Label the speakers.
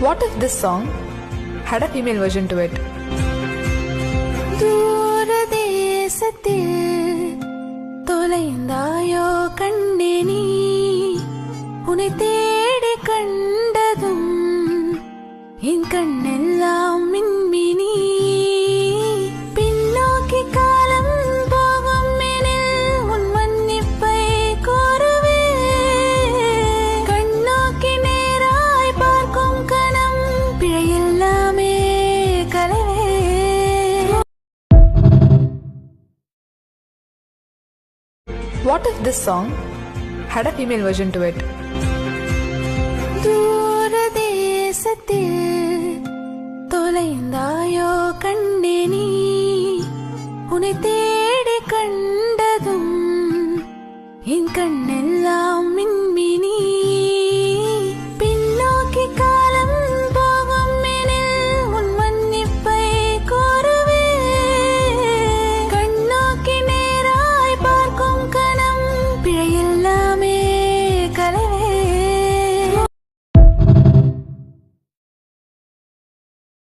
Speaker 1: What if this song had a female version to it?
Speaker 2: தூரதேசத்தில் தொலைந்தாயோ கண்ணே நீ, உன்னை தேடி கண்டதும் என் கண்ணெல்லாம் மின்மினி. பின்னோக்கி காலம் போகும் எனில் உன் மன்னிப்பை கோருவே, கண்ணோக்கி நேராய் பார்க்கும் கணம் பிழையெல்லாமே கலவே.
Speaker 1: What if this song had a female version to it?
Speaker 2: தூரதேசத்தில் தொலைந்தாயோ கண்ணே நீ, உன்னை தேடி கண்டதும் என் கண்ணே